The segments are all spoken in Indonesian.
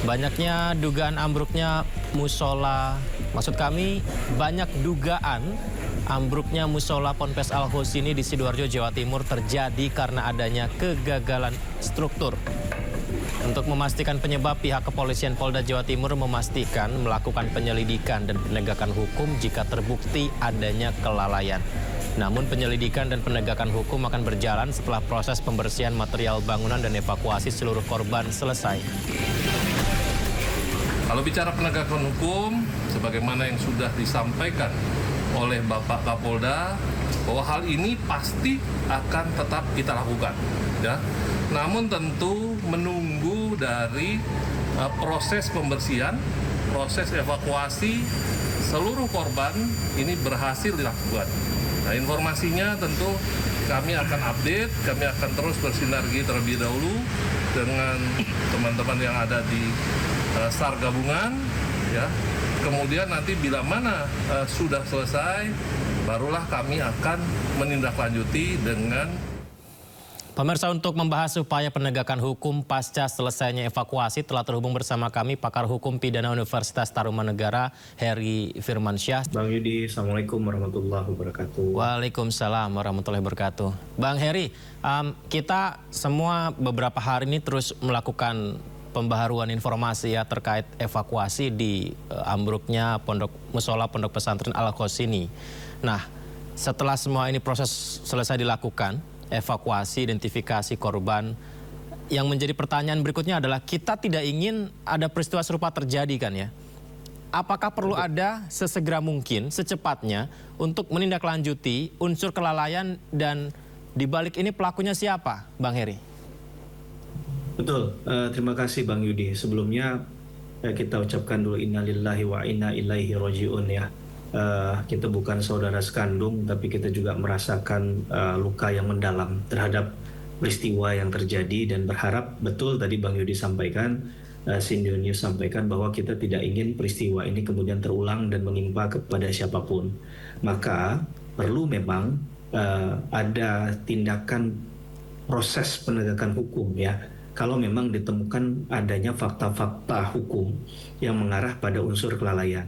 Banyaknya dugaan ambruknya musola, maksud kami banyak dugaan ambruknya musola Ponpes Al Husni di Sidoarjo, Jawa Timur terjadi karena adanya kegagalan struktur. Untuk memastikan penyebab, pihak kepolisian Polda Jawa Timur memastikan melakukan penyelidikan dan penegakan hukum jika terbukti adanya kelalaian. Namun penyelidikan dan penegakan hukum akan berjalan setelah proses pembersihan material bangunan dan evakuasi seluruh korban selesai. Kalau bicara penegakan hukum, sebagaimana yang sudah disampaikan oleh Bapak Kapolda, bahwa hal ini pasti akan tetap kita lakukan, ya. Namun tentu menunggu dari proses pembersihan, proses evakuasi seluruh korban ini berhasil dilakukan. Nah, informasinya tentu kami akan update, kami akan terus bersinergi terlebih dahulu dengan teman-teman yang ada di SAR gabungan, ya. Kemudian nanti bila mana sudah selesai, barulah kami akan menindaklanjuti dengan. Pemirsa, untuk membahas upaya penegakan hukum pasca selesainya evakuasi telah terhubung bersama kami pakar hukum pidana Universitas Tarumanegara, Heri Firmansyah. Bang Yudi, Assalamualaikum warahmatullahi wabarakatuh. Waalaikumsalam warahmatullahi wabarakatuh. Bang Heri, kita semua beberapa hari ini terus melakukan pembaharuan informasi ya terkait evakuasi di ambruknya musola Pondok Pesantren Al Husni. Nah, setelah semua ini proses selesai dilakukan, evakuasi, identifikasi korban, yang menjadi pertanyaan berikutnya adalah kita tidak ingin ada peristiwa serupa terjadi kan ya? Apakah perlu ada sesegera mungkin, secepatnya untuk menindaklanjuti unsur kelalaian dan dibalik ini pelakunya siapa, Bang Heri? Betul, terima kasih Bang Yudi. Sebelumnya kita ucapkan dulu innalillahi wa inna ilaihi rajiun ya. Kita bukan saudara sekandung, tapi kita juga merasakan luka yang mendalam terhadap peristiwa yang terjadi dan berharap betul tadi Bang Yudi sampaikan, Sindo News sampaikan bahwa kita tidak ingin peristiwa ini kemudian terulang dan menimpa kepada siapapun. Maka perlu memang ada tindakan proses penegakan hukum ya. Kalau memang ditemukan adanya fakta-fakta hukum yang mengarah pada unsur kelalaian.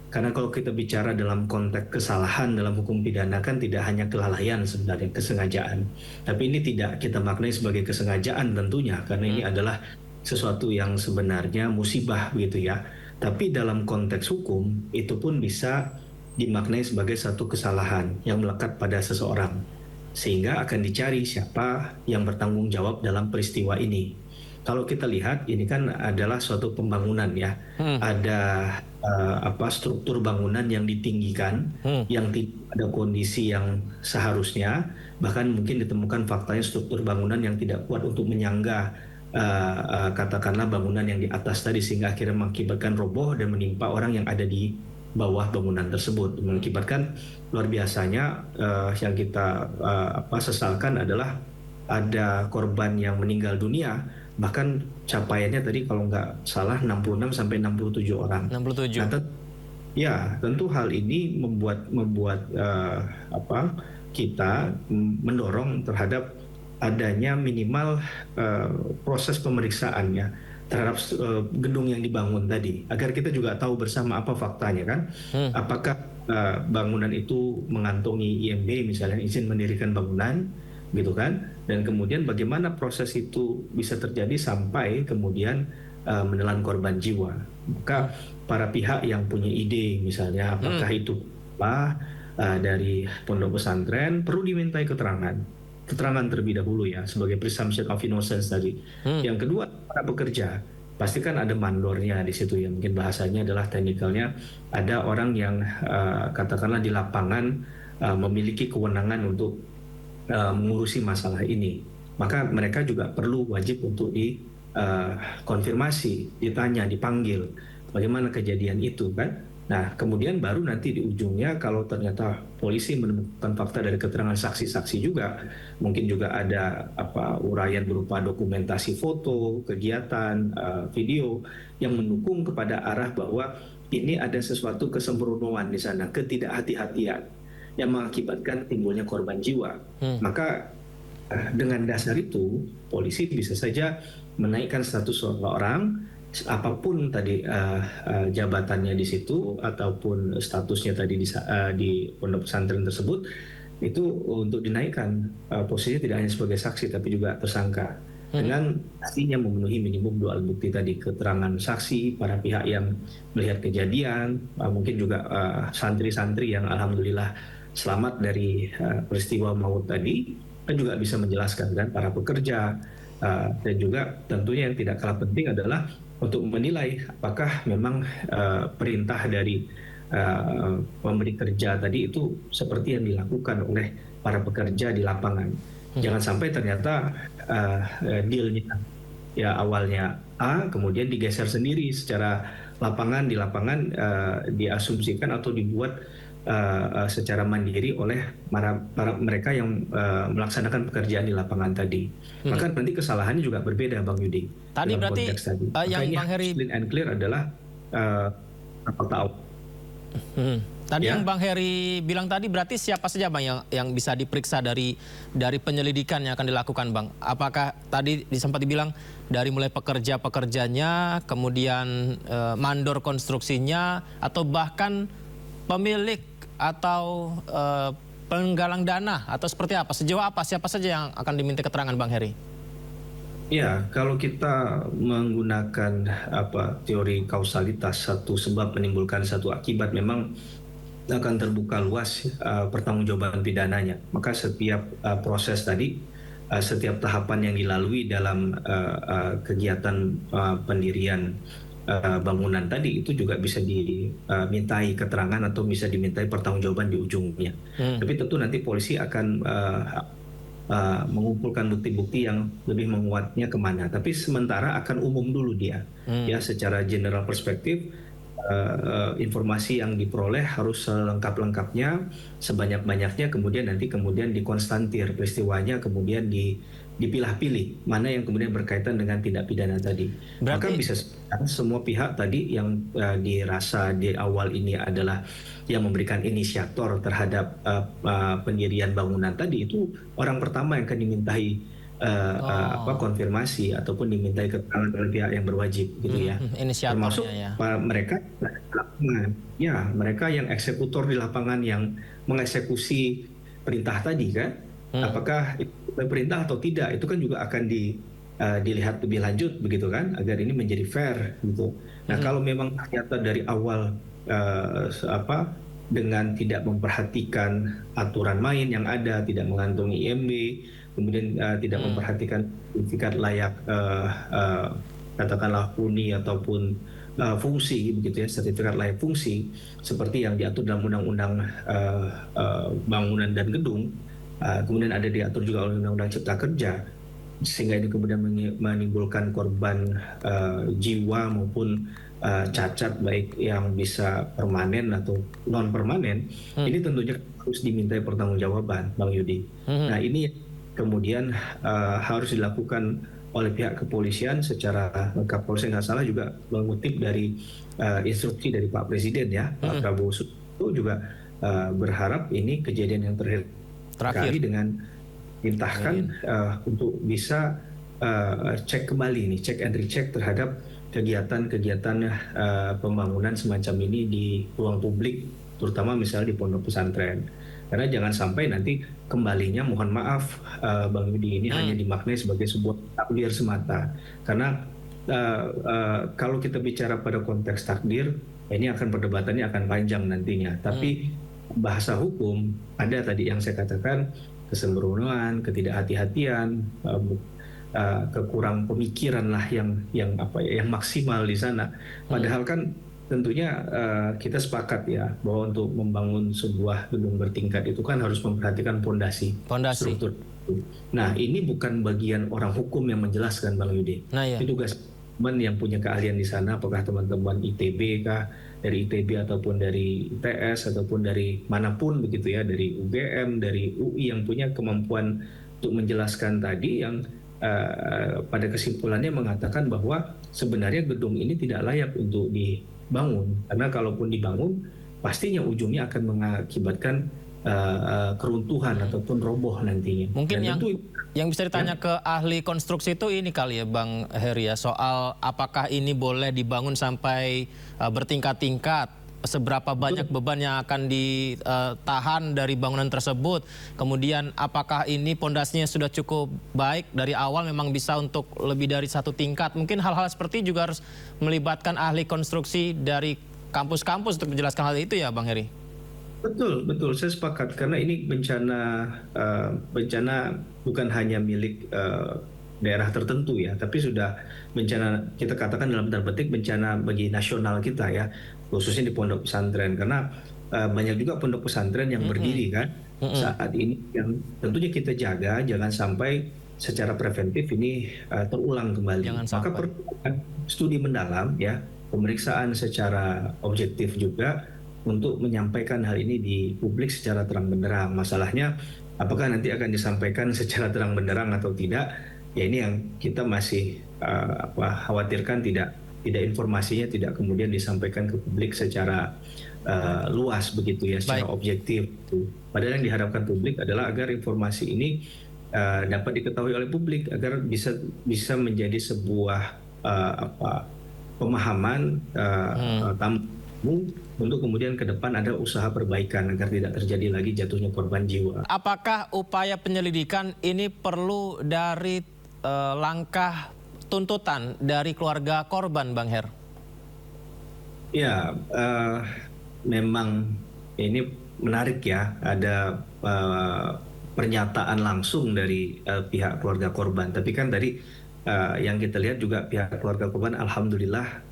Karena kalau kita bicara dalam konteks kesalahan dalam hukum pidana kan tidak hanya kelalaian sebenarnya, kesengajaan. Tapi ini tidak kita maknai sebagai kesengajaan tentunya, karena ini adalah sesuatu yang sebenarnya musibah gitu ya. Tapi dalam konteks hukum itu pun bisa dimaknai sebagai satu kesalahan yang melekat pada seseorang. Sehingga akan dicari siapa yang bertanggung jawab dalam peristiwa ini. Kalau kita lihat ini kan adalah suatu pembangunan ya, ada struktur bangunan yang ditinggikan, yang tidak ada kondisi yang seharusnya, bahkan mungkin ditemukan faktanya struktur bangunan yang tidak kuat untuk menyangga katakanlah bangunan yang di atas tadi, sehingga akhirnya mengakibatkan roboh dan menimpa orang yang ada di bawah bangunan tersebut, mengakibatkan luar biasanya yang kita sesalkan adalah ada korban yang meninggal dunia, bahkan capaiannya tadi kalau nggak salah 66 sampai 67 orang. 67. Nah, tentu hal ini membuat kita mendorong terhadap adanya minimal proses pemeriksaan ya terhadap gedung yang dibangun tadi, agar kita juga tahu bersama apa faktanya kan. Apakah bangunan itu mengantongi IMB misalnya, izin mendirikan bangunan gitu kan, dan kemudian bagaimana proses itu bisa terjadi sampai kemudian menelan korban jiwa. Maka para pihak yang punya ide misalnya apakah itu dari pondok pesantren perlu dimintai keterangan terlebih dahulu ya, sebagai presumption of innocence tadi. Yang kedua, para pekerja pasti kan ada mandornya di situ ya, mungkin bahasanya adalah teknikalnya ada orang yang katakanlah di lapangan memiliki kewenangan untuk mengurusi masalah ini. Maka mereka juga perlu wajib untuk dikonfirmasi, ditanya, dipanggil bagaimana kejadian itu kan. Nah, kemudian baru nanti di ujungnya kalau ternyata polisi menemukan fakta dari keterangan saksi-saksi juga, mungkin juga ada uraian berupa dokumentasi foto, kegiatan, video yang mendukung kepada arah bahwa ini ada sesuatu kesembronoan di sana, ketidakhati-hatian yang mengakibatkan timbulnya korban jiwa. Maka dengan dasar itu polisi bisa saja menaikkan status seseorang apapun tadi jabatannya di situ ataupun statusnya tadi di pondok pesantren tersebut, itu untuk dinaikkan posisinya tidak hanya sebagai saksi tapi juga tersangka dengan pastinya memenuhi minimum 2 alat bukti tadi, keterangan saksi, para pihak yang melihat kejadian, mungkin juga santri-santri yang alhamdulillah selamat dari peristiwa maut tadi, kan juga bisa menjelaskan kan, para pekerja, dan juga tentunya yang tidak kalah penting adalah untuk menilai apakah memang perintah dari pemberi kerja tadi itu seperti yang dilakukan oleh para pekerja di lapangan. Jangan sampai ternyata dealnya ya awalnya A, kemudian digeser sendiri secara lapangan, di lapangan diasumsikan atau dibuat secara mandiri oleh mereka yang melaksanakan pekerjaan di lapangan tadi. Maka nanti kesalahannya juga berbeda, Bang Yudi. Tadi dalam berarti konteks tadi. yang Makanya Bang Heri clean and clear adalah apa tahu. tadi Ya. yang Bang Heri bilang tadi berarti siapa saja Bang yang bisa diperiksa dari penyelidikan yang akan dilakukan Bang? Apakah tadi sempat dibilang dari mulai pekerja-pekerjanya, kemudian mandor konstruksinya, atau bahkan pemilik atau penggalang dana, atau seperti apa? Sejauh apa? Siapa saja yang akan diminta keterangan Bang Heri? Ya, kalau kita menggunakan teori kausalitas, satu sebab menimbulkan satu akibat, memang akan terbuka luas pertanggungjawaban pidananya. Maka setiap proses tadi, setiap tahapan yang dilalui dalam kegiatan pendirian bangunan tadi itu juga bisa dimintai keterangan atau bisa dimintai pertanggungjawaban di ujungnya. Tapi tentu nanti polisi akan mengumpulkan bukti-bukti yang lebih menguatnya kemana. Tapi sementara akan umum dulu dia, ya secara general perspektif. Informasi yang diperoleh harus selengkap-lengkapnya, sebanyak-banyaknya, kemudian dikonstantir peristiwanya, kemudian dipilah-pilih mana yang kemudian berkaitan dengan tindak pidana tadi. Maka bisa semua pihak tadi yang dirasa di awal ini adalah yang memberikan inisiator terhadap pendirian bangunan tadi, itu orang pertama yang akan dimintai konfirmasi ataupun dimintai keterangan oleh pihak yang berwajib gitu ya. Termasuk mereka mereka yang eksekutor di lapangan yang mengeksekusi perintah tadi kan. Apakah itu perintah atau tidak, itu kan juga akan dilihat lebih lanjut begitu kan, agar ini menjadi fair gitu. Nah, kalau memang ternyata dari awal dengan tidak memperhatikan aturan main yang ada, tidak mengantongi IMB, kemudian tidak memperhatikan sertifikat layak katakanlah huni ataupun fungsi begitu ya, sertifikat layak fungsi seperti yang diatur dalam Undang-Undang Bangunan dan Gedung, kemudian ada diatur juga oleh Undang-Undang Cipta Kerja, sehingga ini kemudian menimbulkan korban jiwa maupun cacat baik yang bisa permanen atau non permanen. Ini tentunya harus dimintai pertanggungjawaban, Bang Yudi. Nah, ini kemudian harus dilakukan oleh pihak kepolisian secara lengkap. Kalau saya nggak salah juga mengutip dari instruksi dari Pak Presiden ya, Pak Prabowo itu juga berharap ini kejadian yang terakhir kali dengan intahkan untuk bisa cek kembali nih, cek and recheck terhadap kegiatan-kegiatan pembangunan semacam ini di ruang publik, terutama misalnya di pondok pesantren. Karena jangan sampai nanti kembalinya, mohon maaf Bang Yudi, ini hanya dimaknai sebagai sebuah takdir semata. Karena kalau kita bicara pada konteks takdir, ini akan perdebatannya akan panjang nantinya. Tapi bahasa hukum ada tadi yang saya katakan, kesembronoan, ketidakhati-hatian, kekurang pemikiran lah yang maksimal di sana. Padahal kan tentunya kita sepakat ya bahwa untuk membangun sebuah gedung bertingkat itu kan harus memperhatikan pondasi struktur. Nah, ini bukan bagian orang hukum yang menjelaskan, Bang Yudi. Itu tugas teman yang punya keahlian di sana, apakah teman-teman ITB kah, dari ITB ataupun dari ITS ataupun dari manapun begitu ya, dari UGM, dari UI yang punya kemampuan untuk menjelaskan tadi, yang pada kesimpulannya mengatakan bahwa sebenarnya gedung ini tidak layak untuk dibangun, karena kalaupun dibangun pastinya ujungnya akan mengakibatkan keruntuhan ataupun roboh nantinya. Mungkin Dan tentu yang bisa ditanya ke ahli konstruksi itu ini kali ya Bang Heri ya, soal apakah ini boleh dibangun sampai bertingkat-tingkat, seberapa banyak beban yang akan ditahan dari bangunan tersebut, kemudian apakah ini pondasinya sudah cukup baik dari awal memang bisa untuk lebih dari satu tingkat. Mungkin hal-hal seperti juga harus melibatkan ahli konstruksi dari kampus-kampus untuk menjelaskan hal itu ya Bang Heri. betul, betul. Saya sepakat karena ini bencana bukan hanya milik daerah tertentu ya, tapi sudah bencana kita katakan dalam tanda petik bencana bagi nasional kita ya, khususnya di pondok pesantren karena banyak juga pondok pesantren yang berdiri kan saat ini yang tentunya kita jaga jangan sampai secara preventif ini terulang kembali. Jangan Maka sampai. perlu studi mendalam ya, pemeriksaan secara objektif juga untuk menyampaikan hal ini di publik secara terang benderang. Masalahnya apakah nanti akan disampaikan secara terang benderang atau tidak? Ya ini yang kita masih khawatirkan tidak informasinya tidak kemudian disampaikan ke publik secara luas begitu ya, secara objektif. Padahal yang diharapkan publik adalah agar informasi ini dapat diketahui oleh publik agar bisa menjadi sebuah pemahaman untuk kemudian ke depan ada usaha perbaikan agar tidak terjadi lagi jatuhnya korban jiwa. Apakah upaya penyelidikan ini perlu dari langkah tuntutan dari keluarga korban, Bang Her? Ya, memang ini menarik ya, ada pernyataan langsung dari pihak keluarga korban. Tapi kan tadi yang kita lihat juga pihak keluarga korban, alhamdulillah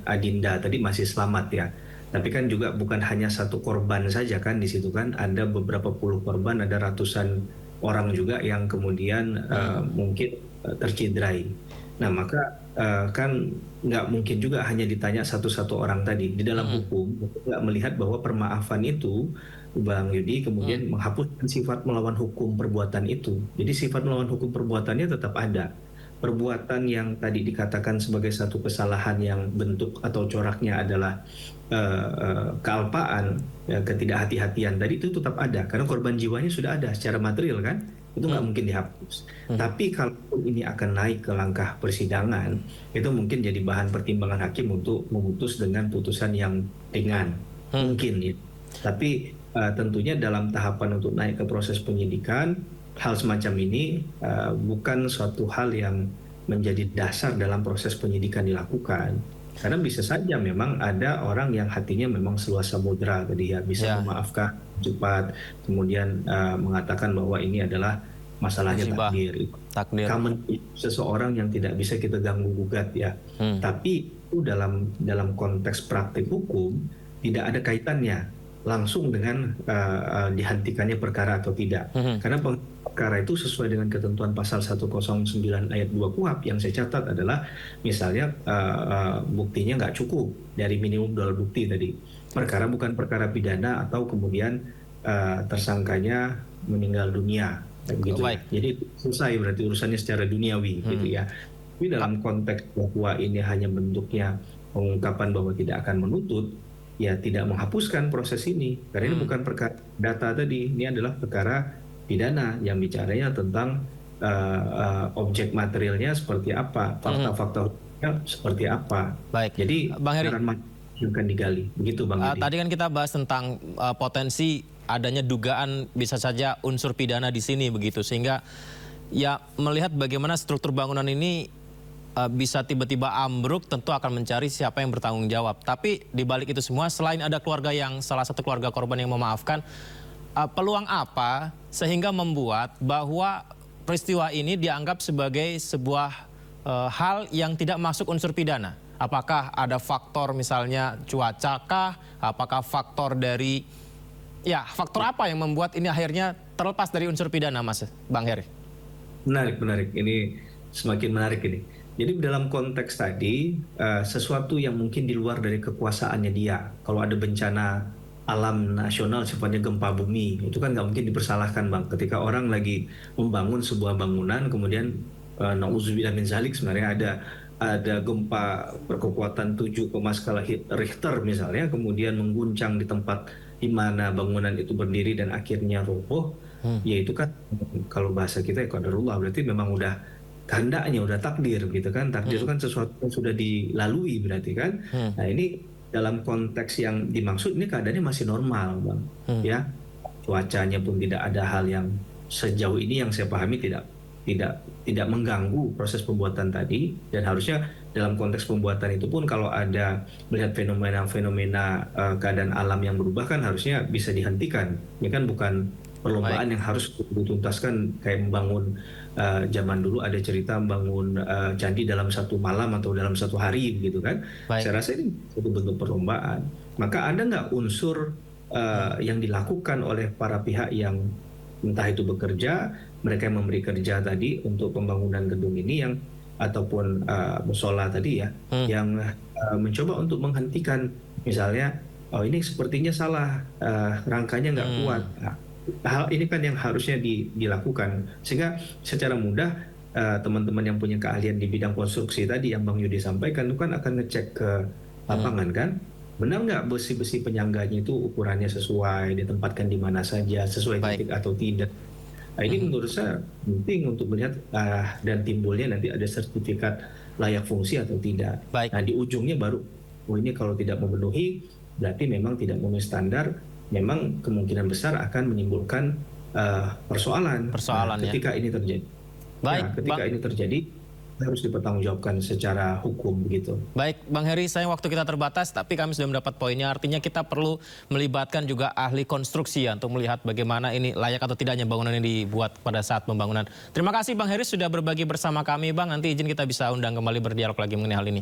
Adinda tadi masih selamat ya. Tapi kan juga bukan hanya satu korban saja kan di situ kan, ada beberapa puluh korban, ada ratusan orang juga yang kemudian mungkin tercederai. Nah maka kan nggak mungkin juga hanya ditanya satu-satu orang tadi. Di dalam hukum nggak melihat bahwa permaafan itu, Bang Yudi, kemudian menghapuskan sifat melawan hukum perbuatan itu. Jadi sifat melawan hukum perbuatannya tetap ada. Perbuatan yang tadi dikatakan sebagai satu kesalahan yang bentuk atau coraknya adalah kealpaan, ya, ketidakhati-hatian tadi itu tetap ada karena korban jiwanya sudah ada secara material kan, itu nggak mungkin dihapus. Tapi kalau ini akan naik ke langkah persidangan, itu mungkin jadi bahan pertimbangan hakim untuk memutus dengan putusan yang ringan, mungkin ya. Tapi tentunya dalam tahapan untuk naik ke proses penyidikan, hal semacam ini bukan suatu hal yang menjadi dasar dalam proses penyidikan dilakukan. Karena bisa saja memang ada orang yang hatinya memang seluas samudera tadi ya, bisa memaafkan cepat, kemudian mengatakan bahwa ini adalah masalahnya takdir. Common seseorang yang tidak bisa kita ganggu gugat ya. Tapi itu dalam konteks praktik hukum tidak ada kaitannya langsung dengan dihentikannya perkara atau tidak. Karena perkara itu sesuai dengan ketentuan pasal 109 ayat 2 KUHP yang saya catat adalah misalnya buktinya nggak cukup dari minimum 2 bukti tadi. Perkara bukan perkara pidana atau kemudian tersangkanya meninggal dunia. Gitu ya. Jadi selesai berarti urusannya secara duniawi gitu ya. Tapi dalam konteks bahwa ini hanya bentuknya pengungkapan bahwa tidak akan menuntut, ya tidak menghapuskan proses ini karena ini bukan perkara data tadi, ini adalah perkara pidana yang bicaranya tentang objek materialnya seperti apa, fakta-fakta seperti apa. Baik. Jadi Bang Heri, yang akan digali begitu Bang Heri. Tadi kan kita bahas tentang potensi adanya dugaan bisa saja unsur pidana di sini begitu, sehingga ya melihat bagaimana struktur bangunan ini bisa tiba-tiba ambruk, tentu akan mencari siapa yang bertanggung jawab. Tapi di balik itu semua, selain ada keluarga yang salah satu keluarga korban yang memaafkan, peluang apa sehingga membuat bahwa peristiwa ini dianggap sebagai sebuah hal yang tidak masuk unsur pidana? Apakah ada faktor misalnya cuaca kah? Apakah faktor dari faktor apa yang membuat ini akhirnya terlepas dari unsur pidana, Mas Bang Heri? Menarik. Ini semakin menarik ini. Jadi dalam konteks tadi, sesuatu yang mungkin di luar dari kekuasaannya dia. Kalau ada bencana alam nasional sifatnya gempa bumi, itu kan nggak mungkin dipersalahkan Bang. Ketika orang lagi membangun sebuah bangunan, kemudian na'udzubillah min zalik sebenarnya ada gempa berkekuatan 7, skala Richter misalnya, kemudian mengguncang di tempat di mana bangunan itu berdiri dan akhirnya roboh, ya itu kan kalau bahasa kita ya qadarullah, berarti memang udah kehendaknya, udah takdir gitu kan. Takdir itu kan sesuatu yang sudah dilalui berarti kan. Nah ini dalam konteks yang dimaksud ini keadaannya masih normal Bang, ya. Cuacanya pun tidak ada hal yang sejauh ini yang saya pahami tidak mengganggu proses pembuatan tadi, dan harusnya dalam konteks pembuatan itu pun kalau ada melihat fenomena-fenomena keadaan alam yang berubah kan harusnya bisa dihentikan. Ini kan bukan perlombaan yang harus dituntaskan kayak membangun zaman dulu ada cerita membangun candi dalam satu malam atau dalam satu hari gitu kan. Saya rasa ini satu bentuk perlombaan. Maka ada nggak unsur yang dilakukan oleh para pihak yang entah itu bekerja, mereka yang memberi kerja tadi untuk pembangunan gedung ini yang ataupun musola tadi ya, yang mencoba untuk menghentikan misalnya, oh ini sepertinya salah, rangkanya nggak kuat. Nah, hal ini kan yang harusnya dilakukan sehingga secara mudah teman-teman yang punya keahlian di bidang konstruksi tadi yang Bang Yudi sampaikan itu kan akan ngecek ke lapangan kan, benar nggak besi-besi penyangganya itu ukurannya sesuai, ditempatkan di mana saja, sesuai titik atau tidak. Nah, ini menurut saya penting untuk melihat dan timbulnya nanti ada sertifikat layak fungsi atau tidak. Nah di ujungnya baru, oh ini kalau tidak memenuhi berarti memang tidak memenuhi standar, memang kemungkinan besar akan menimbulkan persoalan ketika ini terjadi. Ketika ini terjadi harus dipertanggungjawabkan secara hukum begitu. Baik, Bang Heri, sayang waktu kita terbatas, tapi kami sudah mendapat poinnya. Artinya kita perlu melibatkan juga ahli konstruksi ya untuk melihat bagaimana ini layak atau tidaknya bangunan ini dibuat pada saat pembangunan. Terima kasih Bang Heri sudah berbagi bersama kami, Bang. Nanti izin kita bisa undang kembali berdialog lagi mengenai hal ini.